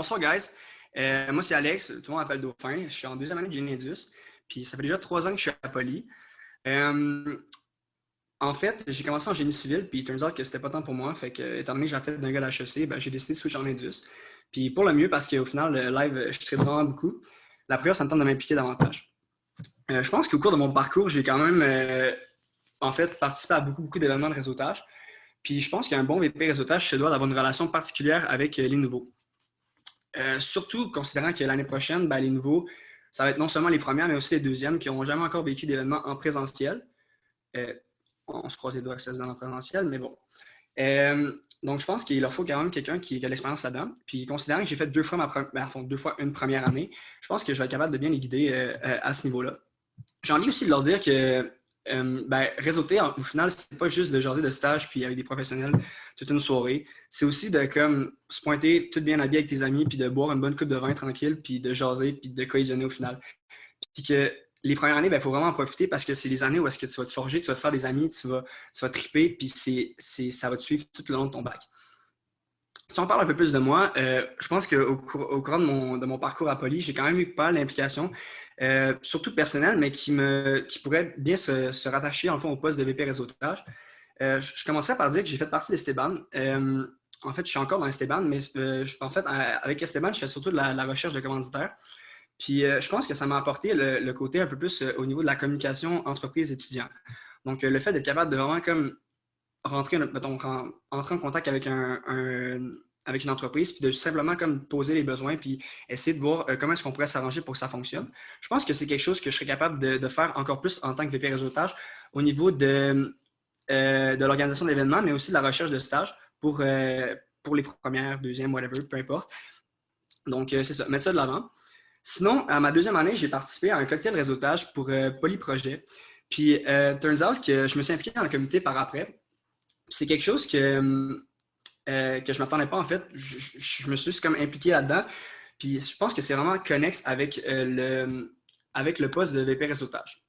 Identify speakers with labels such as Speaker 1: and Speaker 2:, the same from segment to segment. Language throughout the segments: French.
Speaker 1: bonsoir, guys. Moi, c'est Alex. Tout le monde m'appelle Dauphin. Je suis en deuxième année de génie indus. Puis ça fait déjà 3 ans que je suis à Poly. Euh, En fait, j'ai commencé en génie civil, puis il turns out que c'était pas tant pour moi. Fait que, étant donné que j'ai la tête d'un gars d'HEC, ben, j'ai décidé de switch en indus. Puis pour le mieux, parce qu'au final, le live, je traite vraiment beaucoup. La première, ça me tente de m'impliquer davantage. Je pense qu'au cours de mon parcours, j'ai quand même, en fait, participé à beaucoup d'événements de réseautage. Puis je pense qu'un bon VP réseautage se doit d'avoir une relation particulière avec les nouveaux. Surtout considérant que l'année prochaine, ben, les nouveaux, ça va être non seulement les premières, mais aussi les deuxièmes qui n'ont jamais encore vécu d'événements en présentiel. Euh, on se croise les doigts que ça se donne en présentiel, mais bon. Donc, je pense qu'il leur faut quand même quelqu'un qui a de l'expérience là-dedans. Puis, considérant que j'ai fait 2 fois, 2 fois une première année, je pense que je vais être capable de bien les guider à ce niveau-là. J'ai envie aussi de leur dire que réseauter, au final, c'est pas juste de jaser de stage puis avec des professionnels toute une soirée. C'est aussi de comme se pointer tout bien habillé avec tes amis puis de boire une bonne coupe de vin tranquille puis de jaser puis de cohésionner au final. Puis que les premières années, il faut vraiment en profiter parce que c'est les années où est-ce que tu vas te forger, tu vas te faire des amis, tu vas triper puis ça va te suivre tout le long de ton bac. Si on parle un peu plus de moi, je pense qu'au cours de mon parcours à Poly, j'ai quand même eu pas mal d'implications, surtout personnelles, mais qui pourraient bien se rattacher en fond au poste de VP réseautage. Je commençais par dire que j'ai fait partie d'Esteban. En fait, je suis encore dans Esteban, mais en fait, avec Esteban, je fais surtout de la recherche de commanditaires. Puis je pense que ça m'a apporté le côté un peu plus au niveau de la communication entreprise-étudiant. Donc, le fait d'être capable de vraiment comme entrer en contact avec avec une entreprise, puis de simplement comme poser les besoins, puis essayer de voir comment est-ce qu'on pourrait s'arranger pour que ça fonctionne. Je pense que c'est quelque chose que je serais capable de faire encore plus en tant que VP réseautage au niveau de l'organisation d'événements, mais aussi de la recherche de stages pour les premières, deuxièmes, whatever, peu importe. Donc, c'est ça, mettre ça de l'avant. Sinon, à ma deuxième année, j'ai participé à un cocktail réseautage pour Polyprojet. Puis, turns out que je me suis impliqué dans la communauté par après. C'est quelque chose que je ne m'attendais pas, en fait. Je me suis juste comme impliqué là-dedans. Puis, je pense que c'est vraiment connexe avec le poste de VP réseautage.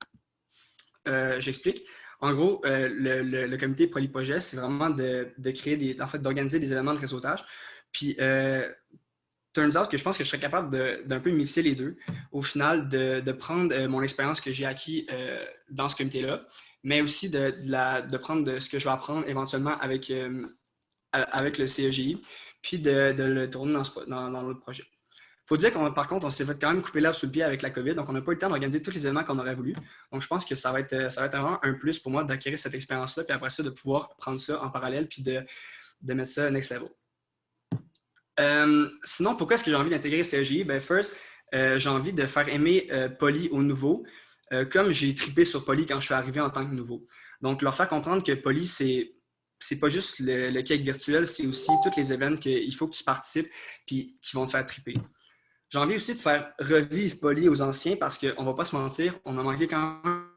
Speaker 1: J'explique. En gros, le comité Polyprojet, c'est vraiment de créer en fait, d'organiser des événements de réseautage. Puis, turns out que je pense que je serais capable d'un peu mixer les deux. Au final, de prendre mon expérience que j'ai acquis dans ce comité-là, mais aussi de prendre ce que je vais apprendre éventuellement avec le CEGI, puis de le tourner dans l'autre projet. Il faut dire par contre, on s'est fait quand même couper l'herbe sous le pied avec la COVID, donc on n'a pas eu le temps d'organiser tous les événements qu'on aurait voulu. Donc je pense que ça va être vraiment un plus pour moi d'acquérir cette expérience-là, puis après ça, de pouvoir prendre ça en parallèle, puis de mettre ça next level. Sinon, pourquoi est-ce que j'ai envie d'intégrer CEGI? First, j'ai envie de faire aimer Poly aux nouveaux, comme j'ai trippé sur Poly quand je suis arrivé en tant que nouveau. Donc, leur faire comprendre que Poly, c'est pas juste le cake virtuel, c'est aussi tous les événements qu'il faut que tu participes puis qui vont te faire tripper. J'ai envie aussi de faire revivre Poly aux anciens parce qu'on va pas se mentir, on a manqué quand même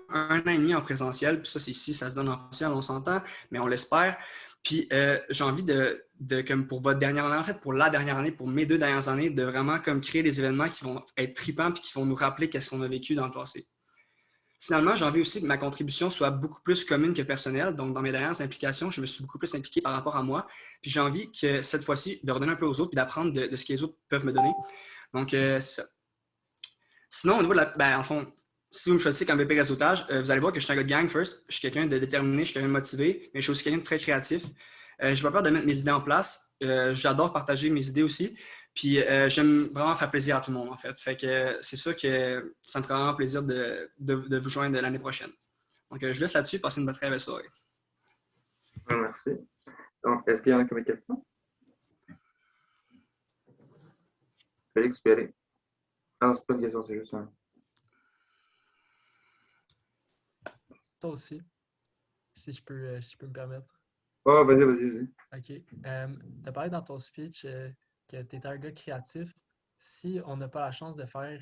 Speaker 1: 1 an et demi en présentiel, puis ça, c'est ici, ça se donne en présentiel, on s'entend, mais on l'espère. Puis j'ai envie comme pour votre dernière année, en fait, pour la dernière année, pour mes 2 dernières années, de vraiment comme créer des événements qui vont être tripants puis qui vont nous rappeler qu'est-ce qu'on a vécu dans le passé. Finalement, j'ai envie aussi que ma contribution soit beaucoup plus commune que personnelle. Donc, dans mes dernières implications, je me suis beaucoup plus impliqué par rapport à moi. Puis j'ai envie que cette fois-ci, de redonner un peu aux autres puis d'apprendre de ce que les autres peuvent me donner. Donc, c'est ça. Sinon, au niveau de en fond, si vous me choisissez comme VP réseautage, vous allez voir que je suis un gars de gang first. Je suis quelqu'un de déterminé, je suis quelqu'un de motivé, mais je suis aussi quelqu'un de très créatif. Je n'ai pas peur de mettre mes idées en place. J'adore partager mes idées aussi. Puis j'aime vraiment faire plaisir à tout le monde, en fait. Fait que c'est sûr que ça me fera vraiment plaisir de vous joindre l'année prochaine. Donc, je vous laisse là-dessus. Passez une bonne très belle soirée.
Speaker 2: Merci. Donc, est-ce qu'il y en a qui ont des questions? Félix, tu peux y aller. Ah non, c'est pas une question, c'est juste un.
Speaker 3: Toi aussi, si je peux me permettre.
Speaker 2: Oh, vas-y.
Speaker 3: OK. Tu as parlé dans ton speech que tu étais un gars créatif. Si on n'a pas la chance de faire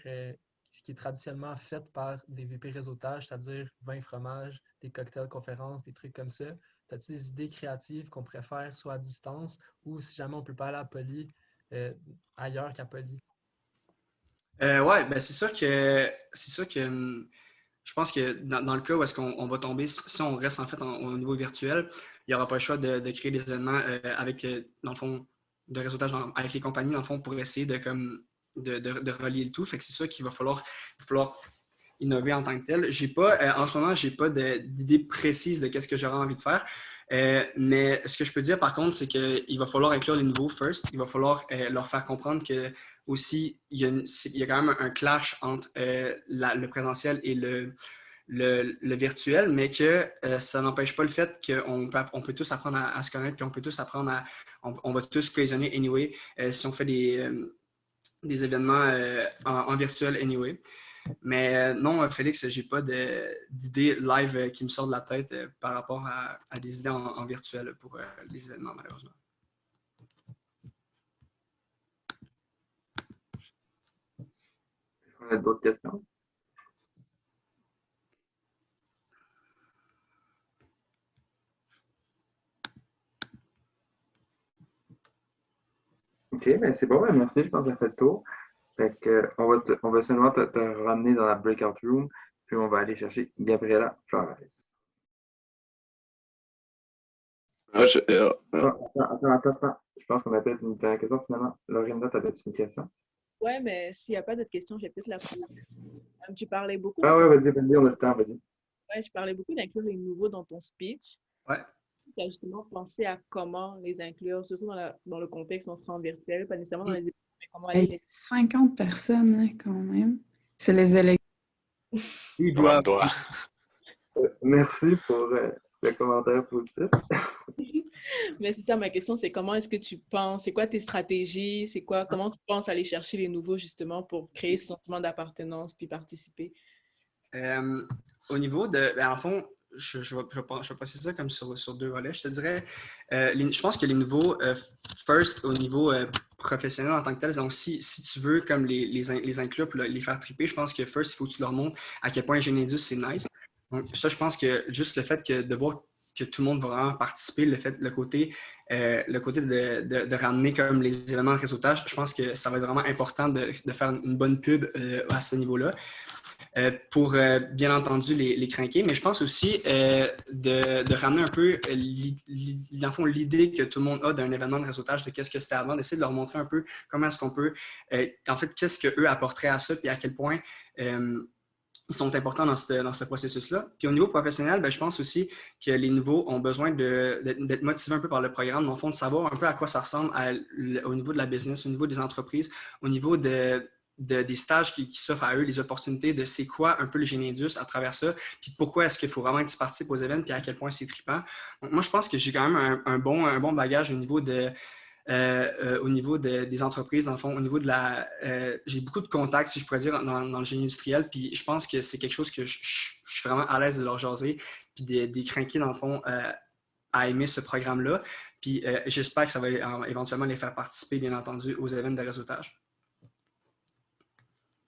Speaker 3: ce qui est traditionnellement fait par des VP réseautage, c'est-à-dire vin, fromage, des cocktails, conférences, des trucs comme ça, as-tu des idées créatives qu'on pourrait faire soit à distance ou si jamais on ne peut pas aller à Poly, ailleurs qu'à Poly?
Speaker 1: Ouais, c'est sûr que je pense que dans le cas où est-ce qu'on va tomber, si on reste en fait au niveau virtuel, il n'y aura pas le choix de créer des événements avec, dans le fond, réseautage avec les compagnies, dans le fond, pour essayer de relier le tout. Fait que c'est ça qu'il va falloir innover en tant que tel. En ce moment, je n'ai pas d'idée précise de qu'est-ce que j'aurais envie de faire. Mais ce que je peux dire, par contre, c'est qu'il va falloir inclure les nouveaux first. Il va falloir leur faire comprendre que aussi, il y a quand même un clash entre le présentiel et le virtuel, mais que ça n'empêche pas le fait qu'on peut tous apprendre à se connaître, puis on peut tous apprendre on va tous cohésionner anyway, si on fait des événements en virtuel anyway. Mais non, Félix, j'ai pas d'idée live qui me sort de la tête par rapport à des idées en virtuel pour les événements, malheureusement.
Speaker 2: On a d'autres questions? OK, ben c'est bon, ben merci, je pense que ça fait le tour. Fait que, on va seulement te ramener dans la breakout room, puis on va aller chercher Gabriela Flores. Attends. Je pense qu'on a peut-être une dernière question finalement. Lorinda, tu avais une question?
Speaker 4: Ouais, mais s'il n'y a pas d'autres questions, je vais peut-être la poser. Tu parlais beaucoup.
Speaker 2: Ah ouais, vas-y, on a le temps, vas-y.
Speaker 4: Ouais, je parlais beaucoup d'inclure les nouveaux dans ton speech.
Speaker 1: Ouais.
Speaker 4: Tu as justement pensé à comment les inclure, surtout dans le contexte, on sera en virtuel, pas nécessairement dans les événements, mais comment aller les...
Speaker 5: 50 personnes, hein, quand même. C'est les élections.
Speaker 1: Il doit.
Speaker 2: Merci pour le commentaire positif.
Speaker 4: Mais c'est ça, ma question, c'est comment est-ce que tu penses, c'est quoi tes stratégies, comment tu penses aller chercher les nouveaux justement pour créer ce sentiment d'appartenance puis participer?
Speaker 1: Au niveau de, en fond, je vais passer ça comme sur deux volets. Je te dirais, je pense que les nouveaux, first, au niveau professionnel en tant que tel, donc si tu veux comme les inclure pour les faire triper, je pense que first, il faut que tu leur montres à quel point Genedus, c'est nice. Donc ça, je pense que juste le fait de voir que tout le monde va vraiment participer, le côté de ramener comme les éléments de réseautage, je pense que ça va être vraiment important de faire une bonne pub à ce niveau-là. Pour bien entendu les crinquer, mais je pense aussi de ramener un peu l'idée que tout le monde a d'un événement de réseautage, de qu'est-ce que c'était avant, d'essayer de leur montrer un peu comment est-ce qu'on peut, en fait, qu'est-ce qu'eux apporteraient à ça, puis à quel point ils sont importants dans ce processus-là. Puis au niveau professionnel, je pense aussi que les nouveaux ont besoin d'être motivés un peu par le programme, dans le fond, de savoir un peu à quoi ça ressemble au niveau de la business, au niveau des entreprises, au niveau des stages qui s'offrent à eux, les opportunités de c'est quoi un peu le Genedus à travers ça, puis pourquoi est-ce qu'il faut vraiment que tu participes aux événements, puis à quel point c'est trippant. Donc moi, je pense que j'ai quand même un bon bagage au niveau des entreprises, dans le fond, au niveau de j'ai beaucoup de contacts, si je pourrais dire, dans le génie industriel, puis je pense que c'est quelque chose que je suis vraiment à l'aise de leur jaser, puis des crinquer, dans le fond, à aimer ce programme-là. Puis j'espère que ça va éventuellement les faire participer, bien entendu, aux événements de réseautage.